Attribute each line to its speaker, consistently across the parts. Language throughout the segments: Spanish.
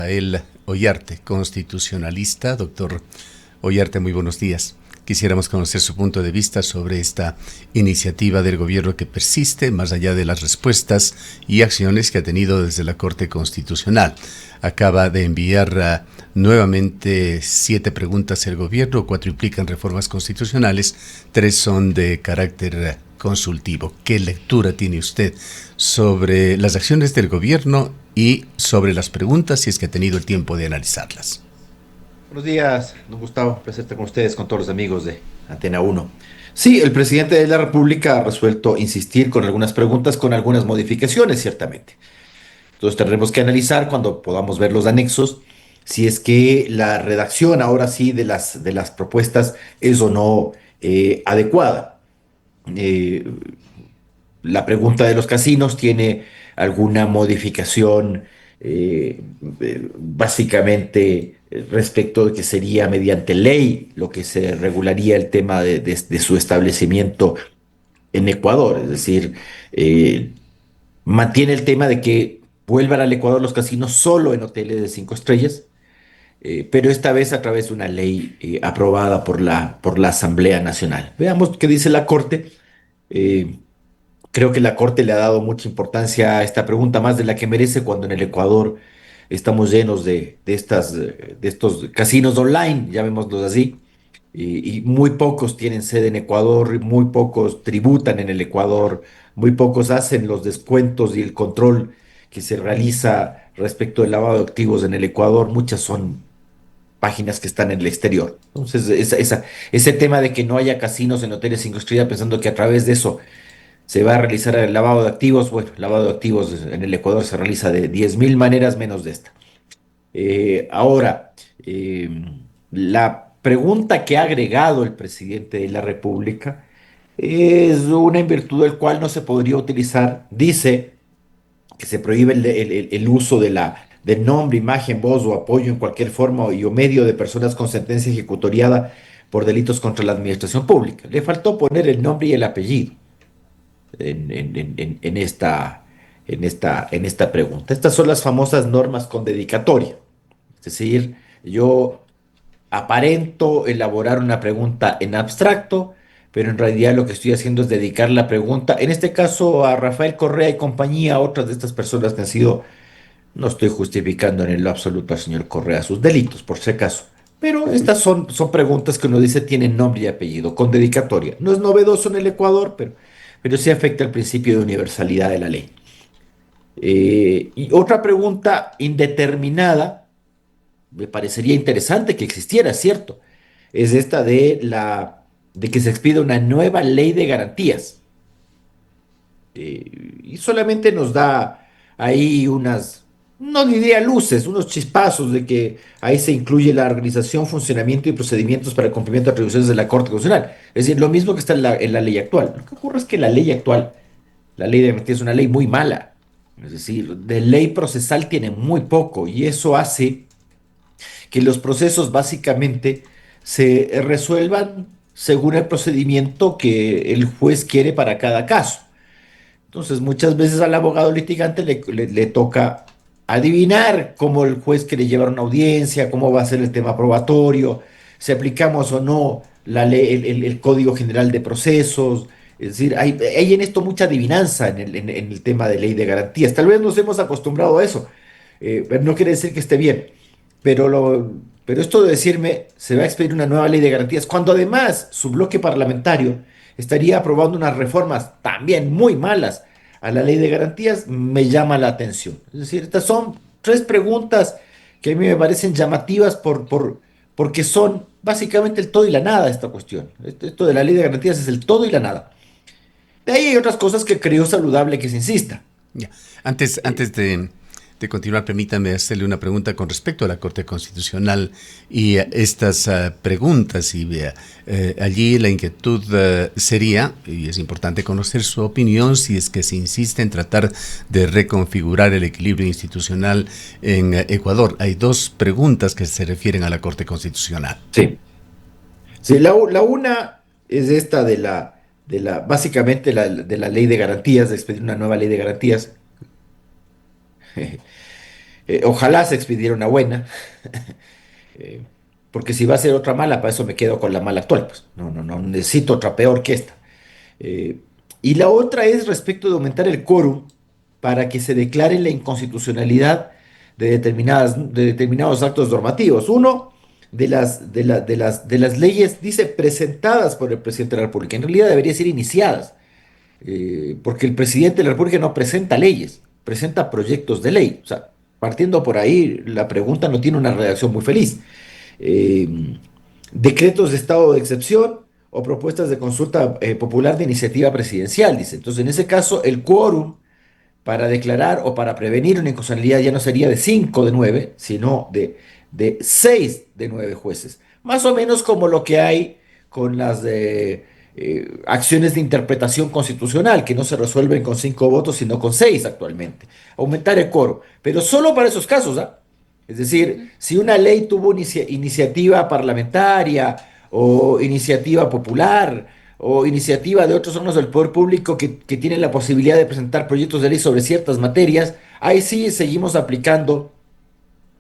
Speaker 1: Rafael Ollarte, constitucionalista. Doctor Ollarte, muy buenos días. Quisiéramos conocer su punto de vista sobre esta iniciativa del gobierno que persiste, más allá de las respuestas y acciones que ha tenido desde la Corte Constitucional. Acaba de enviar nuevamente 7 preguntas el gobierno, 4 implican reformas constitucionales, 3 son de carácter consultivo. ¿Qué lectura tiene usted sobre las acciones del gobierno y sobre las preguntas, si es que ha tenido el tiempo de analizarlas?
Speaker 2: Buenos días, don Gustavo. Placer estar con ustedes, con todos los amigos de Antena Uno. Sí, el presidente de la República ha resuelto insistir con algunas preguntas, con algunas modificaciones, ciertamente. Entonces tendremos que analizar cuando podamos ver los anexos si es que la redacción ahora sí de las propuestas es o no adecuada. Eh, la pregunta de los casinos tiene alguna modificación, básicamente respecto de que sería mediante ley lo que se regularía el tema de su establecimiento en Ecuador. Es decir, eh, mantiene el tema de que vuelvan al Ecuador los casinos solo en hoteles de 5 estrellas, pero esta vez a través de una ley aprobada por la Asamblea Nacional. Veamos qué dice la Corte. Eh, Creo que la Corte le ha dado mucha importancia a esta pregunta, más de la que merece, cuando en el Ecuador estamos llenos de estos casinos online, llamémoslos así, y muy pocos tienen sede en Ecuador, muy pocos tributan en el Ecuador, muy pocos hacen los descuentos y el control que se realiza respecto del lavado de activos en el Ecuador. Muchas son páginas que están en el exterior. Entonces, ese tema de que no haya casinos en hoteles 5 estrellas, pensando que a través de eso se va a realizar el lavado de activos. Bueno, el lavado de activos en el Ecuador se realiza de 10.000 maneras menos de esta. Ahora, la pregunta que ha agregado el presidente de la República es una en virtud del cual no se podría utilizar. Dice que se prohíbe el uso del nombre, imagen, voz o apoyo en cualquier forma y o medio de personas con sentencia ejecutoriada por delitos contra la administración pública. Le faltó poner el nombre y el apellido en esta pregunta. Estas son las famosas normas con dedicatoria. Es decir, yo aparento elaborar una pregunta en abstracto, pero en realidad lo que estoy haciendo es dedicar la pregunta, en este caso a Rafael Correa y compañía, a otras de estas personas que han sido, no estoy justificando en lo absoluto al señor Correa sus delitos, por si acaso. Pero estas son preguntas que uno dice tienen nombre y apellido, con dedicatoria. No es novedoso en el Ecuador, pero sí afecta el principio de universalidad de la ley. Y otra pregunta indeterminada, me parecería interesante que existiera, ¿cierto? Es esta de que se expida una nueva ley de garantías. Y solamente nos da ahí no diría luces, unos chispazos de que ahí se incluye la organización, funcionamiento y procedimientos para el cumplimiento de atribuciones de la Corte Constitucional. Es decir, lo mismo que está en la ley actual. Lo que ocurre es que la ley actual, la ley de garantías, es una ley muy mala. Es decir, de ley procesal tiene muy poco, y eso hace que los procesos básicamente se resuelvan según el procedimiento que el juez quiere para cada caso. Entonces, muchas veces al abogado litigante le toca adivinar cómo el juez quiere llevar una audiencia, cómo va a ser el tema probatorio, si aplicamos o no la ley, el Código General de Procesos. Es decir, hay en esto mucha adivinanza en el tema de ley de garantías. Tal vez nos hemos acostumbrado a eso. Pero no quiere decir que esté bien. Pero esto de decirme se va a expedir una nueva ley de garantías, cuando además su bloque parlamentario estaría aprobando unas reformas también muy malas a la ley de garantías, me llama la atención. Es decir, estas son 3 preguntas que a mí me parecen llamativas porque son básicamente el todo y la nada esta cuestión. Esto de la ley de garantías es el todo y la nada. De ahí hay otras cosas que creo saludable que se insista.
Speaker 1: Ya. Antes,
Speaker 2: Eh,
Speaker 1: antes de continuar, permítame hacerle una pregunta con respecto a la Corte Constitucional y estas preguntas. Y allí la inquietud sería, y es importante conocer su opinión, si es que se insiste en tratar de reconfigurar el equilibrio institucional en Ecuador. Hay 2 preguntas que se refieren a la Corte Constitucional.
Speaker 2: sí. Sí, la una es esta básicamente de la ley de garantías, de expedir una nueva ley de garantías. Ojalá se expidiera una buena, eh, porque si va a ser otra mala, para eso me quedo con la mala actual, pues. No necesito otra peor que esta. Eh, y la otra es respecto de aumentar el quórum para que se declare la inconstitucionalidad de determinados actos normativos. Uno, de las leyes, dice presentadas por el presidente de la República. En realidad debería ser iniciadas, porque el presidente de la República no presenta leyes, presenta proyectos de ley. O sea, partiendo por ahí, la pregunta no tiene una redacción muy feliz. Eh, Decretos de estado de excepción o propuestas de consulta popular de iniciativa presidencial, dice. Entonces, en ese caso, el quórum para declarar o para prevenir una inconstitucionalidad ya no sería de 5 de 9, sino de 6 de 9 jueces. Más o menos como lo que hay con las acciones de interpretación constitucional, que no se resuelven con 5 votos, sino con 6 actualmente. Aumentar el quórum, pero solo para esos casos, ¿ah? Es decir, si una ley tuvo iniciativa parlamentaria o iniciativa popular o iniciativa de otros órganos del poder público que tienen la posibilidad de presentar proyectos de ley sobre ciertas materias, ahí sí seguimos aplicando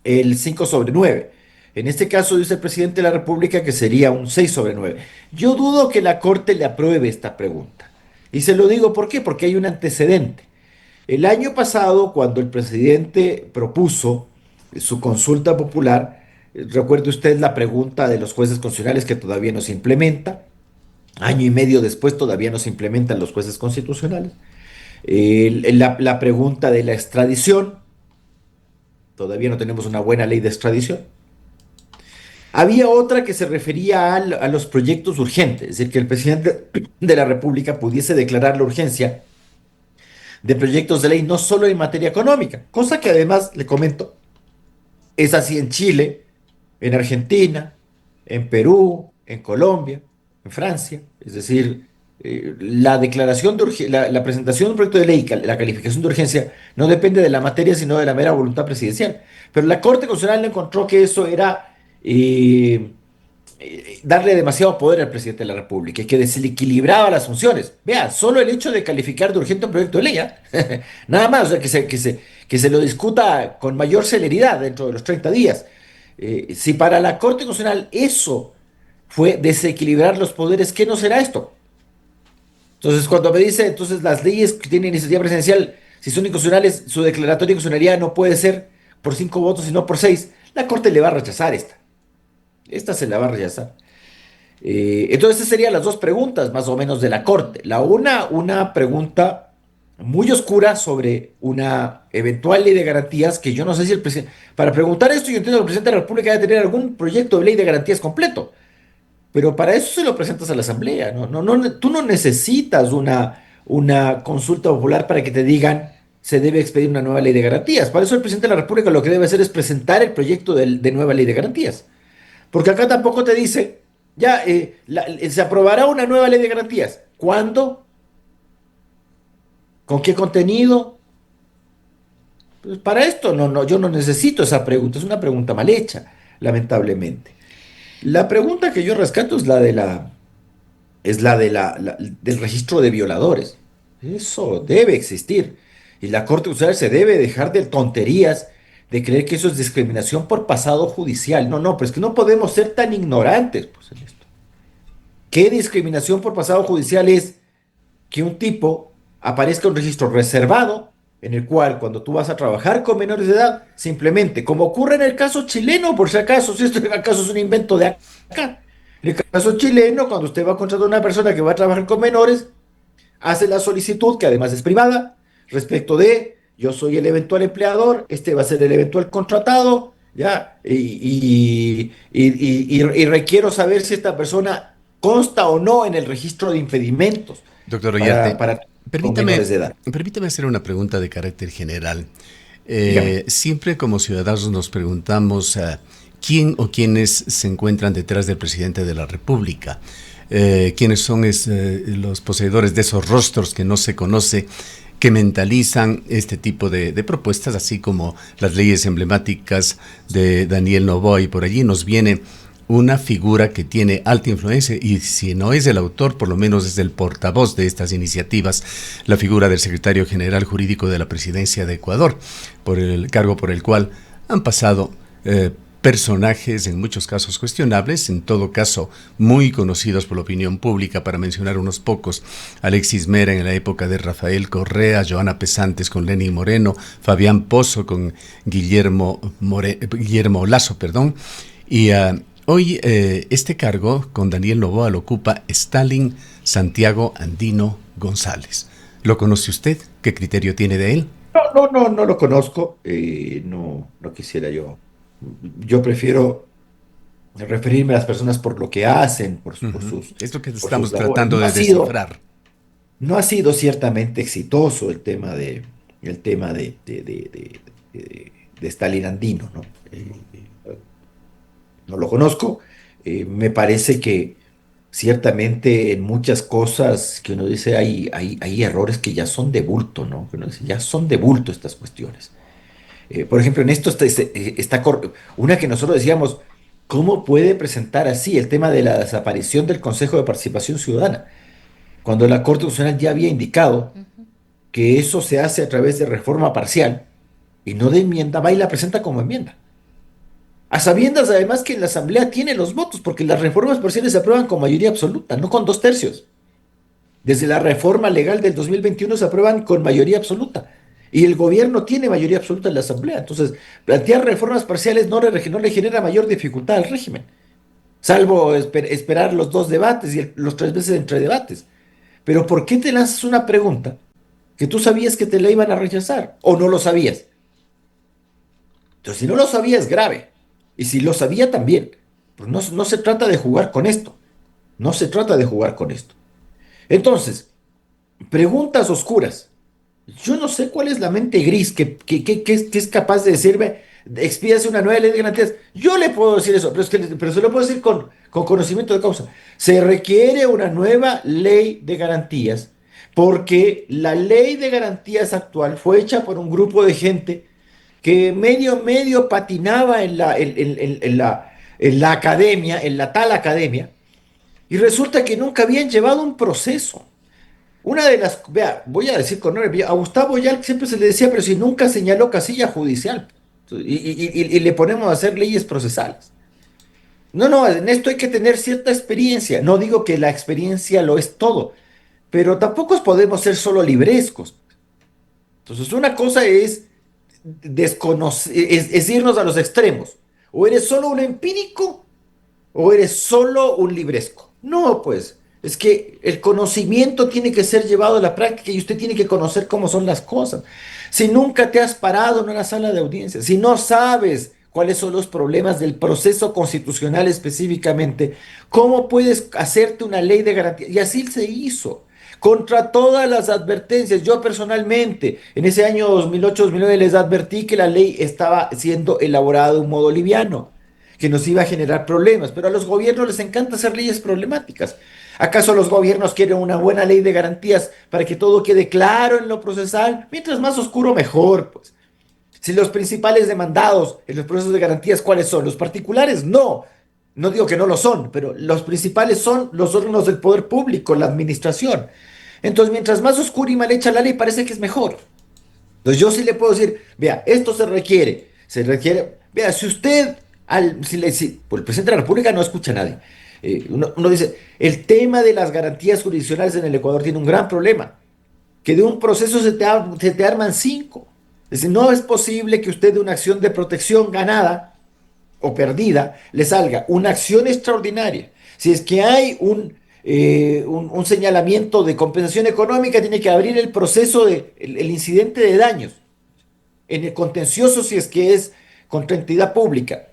Speaker 2: el 5 sobre 9. En este caso dice el presidente de la República que sería un 6 sobre 9. Yo dudo que la Corte le apruebe esta pregunta. Y se lo digo ¿por qué? Porque hay un antecedente. El año pasado, cuando el presidente propuso su consulta popular, recuerde usted la pregunta de los jueces constitucionales que todavía no se implementa. Año y medio después todavía no se implementan los jueces constitucionales. La pregunta de la extradición, todavía no tenemos una buena ley de extradición. Había otra que se refería a los proyectos urgentes, es decir, que el presidente de la República pudiese declarar la urgencia de proyectos de ley no solo en materia económica, cosa que además, le comento, es así en Chile, en Argentina, en Perú, en Colombia, en Francia. Es decir, la declaración de la presentación de un proyecto de ley, la calificación de urgencia, no depende de la materia, sino de la mera voluntad presidencial. Pero la Corte Constitucional encontró que eso era darle demasiado poder al presidente de la República y que desequilibraba las funciones. Vea, solo el hecho de calificar de urgente un proyecto de ley, ¿eh? Nada más, o sea, que se lo discuta con mayor celeridad dentro de los 30 días. Si para la Corte Constitucional eso fue desequilibrar los poderes, ¿qué no será esto? Entonces, cuando me dice, entonces las leyes que tienen iniciativa presidencial, si son inconstitucionales, su declaratoria de inconstitucionalidad no puede ser por 5 votos, sino por 6, la Corte le va a rechazar esta. Esta se la va a rechazar. Entonces, esas serían las dos preguntas más o menos de la Corte. Una pregunta muy oscura sobre una eventual ley de garantías que yo no sé si el presidente... Para preguntar esto, yo entiendo que el presidente de la República debe tener algún proyecto de ley de garantías completo, pero para eso se lo presentas a la Asamblea. Tú no necesitas una consulta popular para que te digan se debe expedir una nueva ley de garantías. Para eso el presidente de la República lo que debe hacer es presentar el proyecto de nueva ley de garantías. Porque acá tampoco te dice, ya, se aprobará una nueva ley de garantías. ¿Cuándo? ¿Con qué contenido? Pues para esto yo no necesito esa pregunta, es una pregunta mal hecha, lamentablemente. La pregunta que yo rescato es del registro de violadores. Eso debe existir. Y la Corte Constitucional se debe dejar de tonterías de creer que eso es discriminación por pasado judicial. Pero es que no podemos ser tan ignorantes, pues, en esto. ¿Qué discriminación por pasado judicial es que un tipo aparezca en un registro reservado en el cual cuando tú vas a trabajar con menores de edad, simplemente, como ocurre en el caso chileno, por si acaso, si esto acaso es un invento de acá, en el caso chileno, cuando usted va a contratar a una persona que va a trabajar con menores, hace la solicitud, que además es privada, respecto de yo soy el eventual empleador, este va a ser el eventual contratado, ¿ya? Y requiero saber si esta persona consta o no en el registro de impedimentos
Speaker 1: Doctor Ollarte,
Speaker 2: para con menores de edad.
Speaker 1: permítame hacer una pregunta de carácter general.
Speaker 2: Dígame.
Speaker 1: Siempre como ciudadanos nos preguntamos quién o quiénes se encuentran detrás del presidente de la República. Quiénes son los poseedores de esos rostros que no se conoce, que mentalizan este tipo de propuestas, así como las leyes emblemáticas de Daniel Noboa, y por allí nos viene una figura que tiene alta influencia y si no es el autor, por lo menos es el portavoz de estas iniciativas, la figura del secretario general jurídico de la presidencia de Ecuador, por el cargo por el cual han pasado personajes en muchos casos cuestionables, en todo caso muy conocidos por la opinión pública, para mencionar unos pocos: Alexis Mera en la época de Rafael Correa, Joana Pesantes con Lenín Moreno, Fabián Pozo con Guillermo Lasso, y hoy este cargo con Daniel Noboa lo ocupa Stalin Santiago Andino González. ¿Lo conoce usted? ¿Qué criterio tiene de él?
Speaker 2: No lo conozco, no quisiera yo. Yo prefiero referirme a las personas por lo que hacen,
Speaker 1: Es lo que
Speaker 2: por sus
Speaker 1: estamos
Speaker 2: labores.
Speaker 1: tratando de descifrar.
Speaker 2: No ha sido ciertamente exitoso de Stalin Andino, ¿no? No lo conozco. Me parece que ciertamente en muchas cosas que uno dice hay errores que ya son de bulto, ¿no? Que uno dice, ya son de bulto estas cuestiones. Por ejemplo, en esto una que nosotros decíamos, ¿cómo puede presentar así el tema de la desaparición del Consejo de Participación Ciudadana? Cuando la Corte Constitucional ya había indicado que eso se hace a través de reforma parcial y no de enmienda, va y la presenta como enmienda. A sabiendas además que la Asamblea tiene los votos, porque las reformas parciales se aprueban con mayoría absoluta, no con 2/3. Desde la reforma legal del 2021 se aprueban con mayoría absoluta. Y el gobierno tiene mayoría absoluta en la Asamblea. Entonces, plantear reformas parciales no le genera mayor dificultad al régimen, salvo esperar los 2 debates y los 3 meses entre debates. Pero ¿por qué te lanzas una pregunta que tú sabías que te la iban a rechazar o no lo sabías? Entonces, si no lo sabía es grave. Y si lo sabía también. Pues no se trata de jugar con esto. No se trata de jugar con esto. Entonces, preguntas oscuras. Yo no sé cuál es la mente gris que es capaz de decirme, expídase una nueva ley de garantías. Yo le puedo decir eso, pero se lo puedo decir con conocimiento de causa. Se requiere una nueva ley de garantías porque la ley de garantías actual fue hecha por un grupo de gente que medio patinaba en la academia, en la tal academia, y resulta que nunca habían llevado un proceso. Vea, voy a decir con nombre, a Gustavo Yal siempre se le decía, pero si nunca señaló casilla judicial, y le ponemos a hacer leyes procesales. No, en esto hay que tener cierta experiencia. No digo que la experiencia lo es todo, pero tampoco podemos ser solo librescos. Entonces, una cosa es irnos a los extremos. O eres solo un empírico o eres solo un libresco. No, pues, es que el conocimiento tiene que ser llevado a la práctica y usted tiene que conocer cómo son las cosas. Si nunca te has parado en una sala de audiencia, si no sabes cuáles son los problemas del proceso constitucional específicamente, ¿cómo puedes hacerte una ley de garantía? Y así se hizo. Contra todas las advertencias, yo personalmente en ese año 2008-2009 les advertí que la ley estaba siendo elaborada de un modo liviano, que nos iba a generar problemas, pero a los gobiernos les encanta hacer leyes problemáticas. ¿Acaso los gobiernos quieren una buena ley de garantías para que todo quede claro en lo procesal? Mientras más oscuro, mejor, pues. Si los principales demandados en los procesos de garantías, ¿cuáles son? ¿Los particulares? No. No digo que no lo son, pero los principales son los órganos del poder público, la administración. Entonces, mientras más oscura y mal hecha la ley, parece que es mejor. Entonces, yo sí le puedo decir, vea, esto se requiere, vea, si usted, pues el presidente de la República no escucha a nadie. Uno dice, el tema de las garantías jurisdiccionales en el Ecuador tiene un gran problema, que de un proceso se te arman 5. Es decir, no es posible que usted de una acción de protección ganada o perdida le salga una acción extraordinaria. Si es que hay un señalamiento de compensación económica, tiene que abrir el proceso el incidente de daños en el contencioso si es que es contra entidad pública.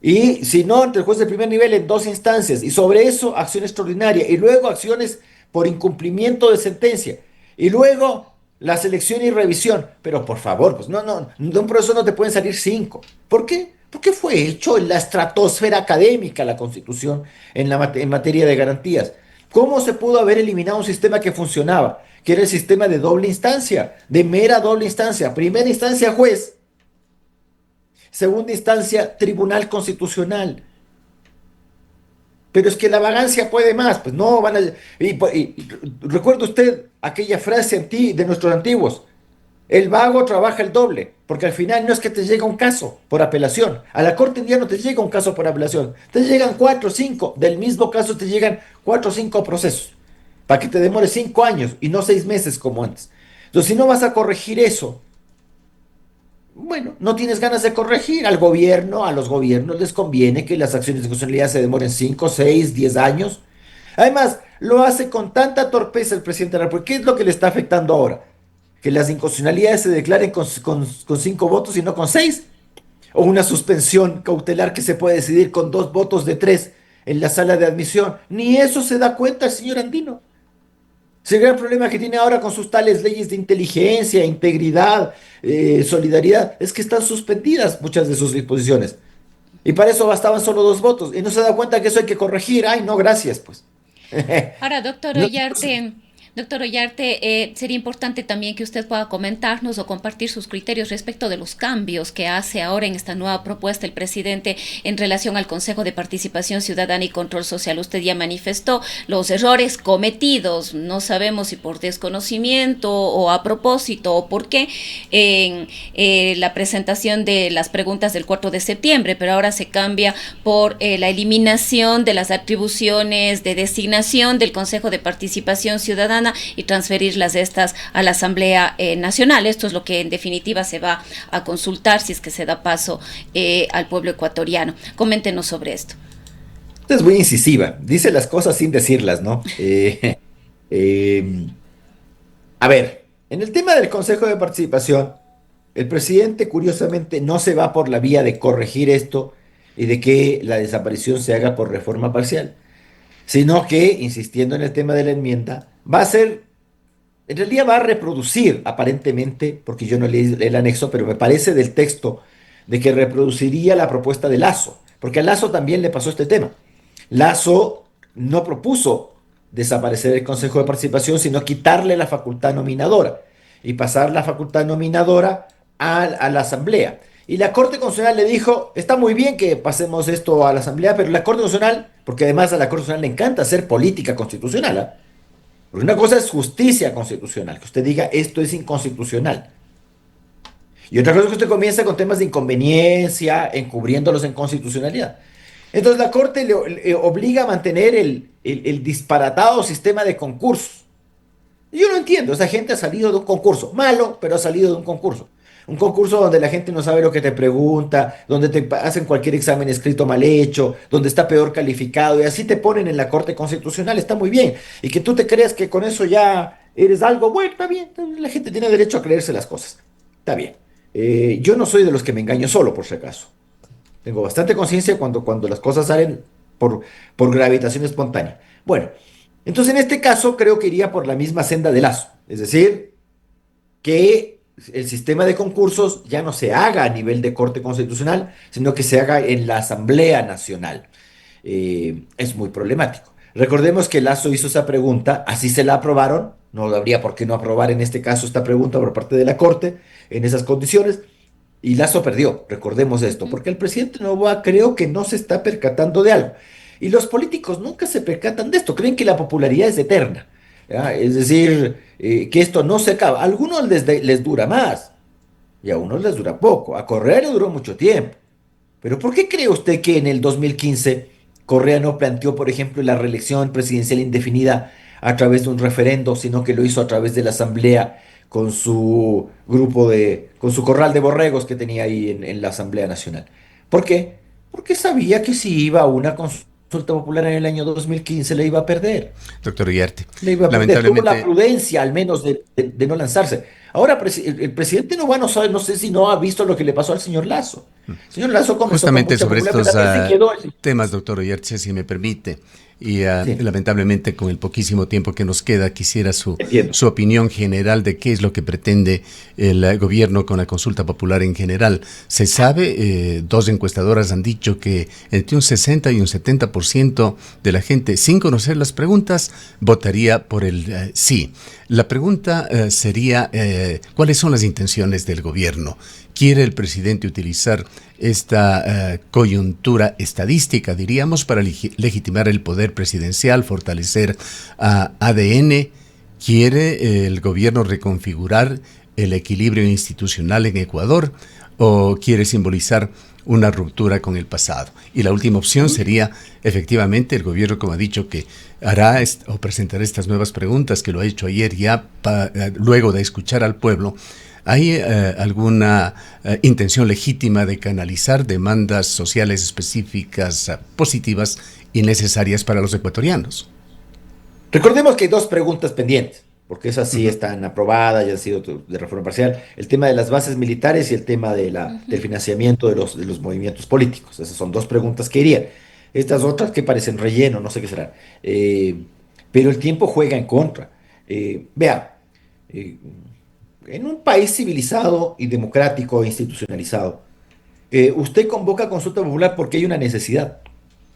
Speaker 2: Y si no, ante el juez de primer nivel en 2 instancias. Y sobre eso, acción extraordinaria. Y luego acciones por incumplimiento de sentencia. Y luego la selección y revisión. Pero por favor, pues de un proceso no te pueden salir 5. ¿Por qué? Porque fue hecho en la estratosfera académica la Constitución en materia de garantías. ¿Cómo se pudo haber eliminado un sistema que funcionaba? Que era el sistema de doble instancia, de mera doble instancia. Primera instancia, juez. Segunda instancia, Tribunal Constitucional. pero es que la vagancia puede más, pues no van a... ¿Recuerda usted aquella frase de nuestros antiguos? El vago trabaja el doble, porque al final no es que te llega un caso por apelación. A la corte ya no te llega un caso por apelación. Te llegan cuatro o cinco. Del mismo caso te llegan cuatro o cinco procesos. Para que te demore 5 años y no 6 meses como antes. Entonces, si no vas a corregir eso, bueno, no tienes ganas de corregir. A los gobiernos les conviene que las acciones de constitucionalidad se demoren 5, 6, 10 años. Además, lo hace con tanta torpeza el presidente de la República. ¿Qué es lo que le está afectando ahora? Que las inconstitucionalidades se declaren con 5 votos y no con 6, o una suspensión cautelar que se puede decidir con 2 votos de 3 en la sala de admisión. Ni eso se da cuenta el señor Andino. Si el gran problema que tiene ahora con sus tales leyes de inteligencia, integridad, solidaridad, es que están suspendidas muchas de sus disposiciones. Y para eso bastaban solo 2 votos. Y no se da cuenta que eso hay que corregir. Ay, no, gracias, pues.
Speaker 3: Ahora, doctor
Speaker 2: No,
Speaker 3: Ollarte, sería importante también que usted pueda comentarnos o compartir sus criterios respecto de los cambios que hace ahora en esta nueva propuesta el presidente en relación al Consejo de Participación Ciudadana y Control Social. Usted ya manifestó los errores cometidos, no sabemos si por desconocimiento o a propósito o por qué, en la presentación de las preguntas del 4 de septiembre, pero ahora se cambia por la eliminación de las atribuciones de designación del Consejo de Participación Ciudadana y transferirlas de estas a la Asamblea Nacional. Esto es lo que en definitiva se va a consultar si es que se da paso al pueblo ecuatoriano. Coméntenos sobre esto.
Speaker 2: es muy incisiva, dice las cosas sin decirlas, ¿no? Eh, a ver, en el tema del Consejo de Participación, el presidente curiosamente no se va por la vía de corregir esto y de que la desaparición se haga por reforma parcial, sino que, insistiendo en el tema de la enmienda, va a hacer, en realidad va a reproducir aparentemente, porque yo no leí el anexo, pero me parece del texto de que reproduciría la propuesta de Lazo, porque a Lazo también le pasó este tema. Lazo no propuso desaparecer el Consejo de Participación, sino quitarle la facultad nominadora y pasar la facultad nominadora a la Asamblea. Y la Corte Constitucional le dijo, está muy bien que pasemos esto a la Asamblea, pero la Corte Constitucional, porque además a la Corte Constitucional le encanta hacer política constitucional, ¿ah? Porque una cosa es justicia constitucional, que usted diga esto es inconstitucional. Y otra cosa es que usted comienza con temas de inconveniencia, encubriéndolos en constitucionalidad. Entonces la Corte le obliga a mantener el disparatado sistema de concursos. Y yo no entiendo, esa gente ha salido de un concurso, malo, pero ha salido de un concurso. Un concurso donde la gente no sabe lo que te pregunta, donde te hacen cualquier examen escrito mal hecho, donde está peor calificado y así te ponen en la Corte Constitucional, está muy bien. Y que tú te creas que con eso ya eres algo, bueno, está bien, la gente tiene derecho a creerse las cosas, está bien. Yo no soy de los que me engaño solo, por si acaso. Tengo bastante conciencia cuando las cosas salen por gravitación espontánea. Bueno, entonces en este caso creo que iría por la misma senda de Lazo, es decir, que el sistema de concursos ya no se haga a nivel de Corte Constitucional, sino que se haga en la Asamblea Nacional. Es muy problemático. Recordemos que Lazo hizo esa pregunta, así se la aprobaron, no habría por qué no aprobar en este caso esta pregunta por parte de la Corte en esas condiciones, y Lazo perdió, recordemos esto, porque el presidente Noboa creo que no se está percatando de algo. Y los políticos nunca se percatan de esto, creen que la popularidad es eterna. ¿Ya? Es decir, que esto no se acaba. A algunos les dura más y a unos les dura poco. A Correa le duró mucho tiempo. Pero ¿por qué cree usted que en el 2015 Correa no planteó, por ejemplo, la reelección presidencial indefinida a través de un referendo, sino que lo hizo a través de la Asamblea con su con su corral de borregos que tenía ahí en la Asamblea Nacional? ¿Por qué? Porque sabía que si iba a una consulta popular en el año 2015 le iba a perder.
Speaker 1: Doctor Iriarte,
Speaker 2: Le iba a perder. Tuvo la
Speaker 1: lamentablemente,
Speaker 2: prudencia al menos de no lanzarse. Ahora, el presidente no va, no sabe, no sé si no ha visto lo que le pasó al señor Lazo. El señor Lazo comenzó con
Speaker 1: justamente
Speaker 2: mucha
Speaker 1: sobre estos
Speaker 2: popularidad, pero se quedó.
Speaker 1: temas, doctor Iriarte, si me permite, y
Speaker 2: Sí,
Speaker 1: lamentablemente con el poquísimo tiempo que nos queda, quisiera
Speaker 2: entiendo.
Speaker 1: su opinión general de qué es lo que pretende el gobierno con la consulta popular en general. Se sabe, dos encuestadoras han dicho que entre un 60 y un 70% de la gente, sin conocer las preguntas, votaría por el sí. La pregunta sería, ¿cuáles son las intenciones del gobierno? ¿Quiere el presidente utilizar esta coyuntura estadística, diríamos, para legitimar el poder presidencial, fortalecer a ADN? ¿Quiere el gobierno reconfigurar el equilibrio institucional en Ecuador o quiere simbolizar una ruptura con el pasado? Y la última opción sería, efectivamente, el gobierno, como ha dicho, que hará o presentará estas nuevas preguntas, que lo ha hecho ayer ya, luego de escuchar al pueblo. ¿Hay alguna intención legítima de canalizar demandas sociales específicas, positivas y necesarias para los ecuatorianos?
Speaker 2: Recordemos que hay dos preguntas pendientes, porque esas sí están aprobadas y han sido de reforma parcial. El tema de las bases militares y el tema del financiamiento de los movimientos políticos. Esas son dos preguntas que irían. Estas otras que parecen relleno, no sé qué serán. Pero el tiempo juega en contra. Vea, en un país civilizado y democrático e institucionalizado, usted convoca consulta popular porque hay una necesidad.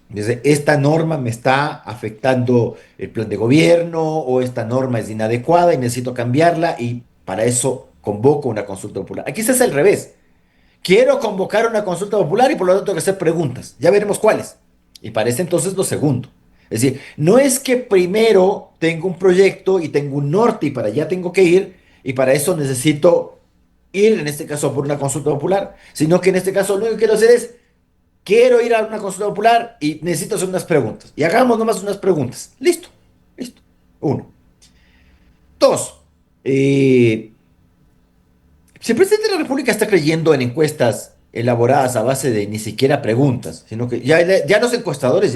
Speaker 2: Dice, esta norma me está afectando el plan de gobierno o esta norma es inadecuada y necesito cambiarla y para eso convoco una consulta popular. Aquí se hace al revés. Quiero convocar una consulta popular y por lo tanto tengo que hacer preguntas. Ya veremos cuáles. Y parece entonces lo segundo. Es decir, no es que primero tengo un proyecto y tengo un norte y para allá tengo que ir y para eso necesito ir, en este caso, por una consulta popular, sino que en este caso lo único que quiero hacer es quiero ir a una consulta popular y necesito hacer unas preguntas. Y hagamos nomás unas preguntas. Listo, listo. Uno. Dos. Si el presidente de la República está creyendo en encuestas elaboradas a base de ni siquiera preguntas, sino que ya los encuestadores,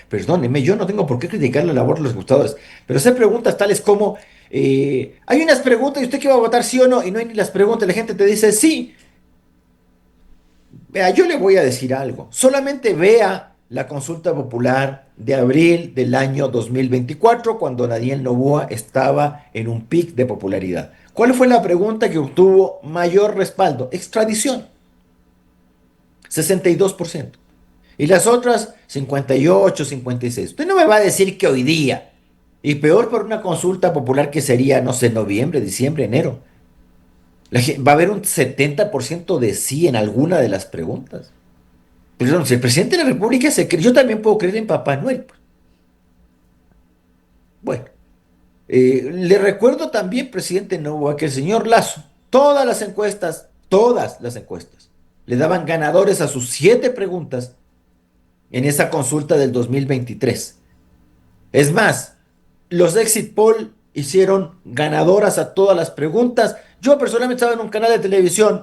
Speaker 2: perdónenme, yo no tengo por qué criticar la labor de los encuestadores, pero hacer preguntas tales como, hay unas preguntas y usted qué va a votar sí o no, y no hay ni las preguntas, la gente te dice sí. Vea, yo le voy a decir algo. Solamente vea la consulta popular de abril del año 2024, cuando Daniel Noboa estaba en un pic de popularidad. ¿Cuál fue la pregunta que obtuvo mayor respaldo? Extradición. 62%. Y las otras, 58, 56. Usted no me va a decir que hoy día, y peor por una consulta popular que sería, no sé, noviembre, diciembre, enero, va a haber un 70% de sí en alguna de las preguntas. Perdón, si el presidente de la República se cree, yo también puedo creer en Papá Noel. Pues. Bueno, le recuerdo también, presidente Noboa, que el señor Lazo, todas las encuestas, le daban ganadores a sus 7 preguntas en esa consulta del 2023. Es más, los exit poll hicieron ganadoras a todas las preguntas. Yo personalmente estaba en un canal de televisión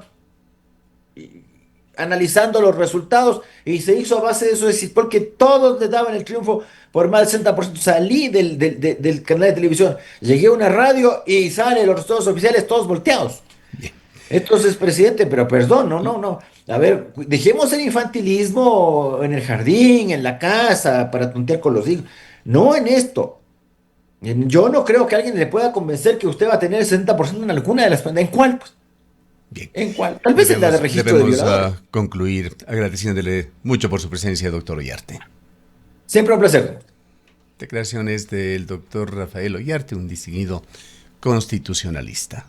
Speaker 2: analizando los resultados y se hizo a base de eso exit poll que todos le daban el triunfo por más del 60%. Salí del canal de televisión, llegué a una radio y salen los resultados oficiales todos volteados. Entonces, presidente, pero perdón, no. A ver, dejemos el infantilismo en el jardín, en la casa, para tontear con los hijos. No en esto. Yo no creo que alguien le pueda convencer que usted va a tener el 60% en alguna de las... ¿En cuál? Pues?
Speaker 1: Bien.
Speaker 2: ¿En cuál? Tal vez en la de registro de violadores.
Speaker 1: Concluir agradeciéndole mucho por su presencia, doctor Ollarte.
Speaker 2: Siempre un placer.
Speaker 1: Declaraciones del doctor Rafael Ollarte, un distinguido constitucionalista.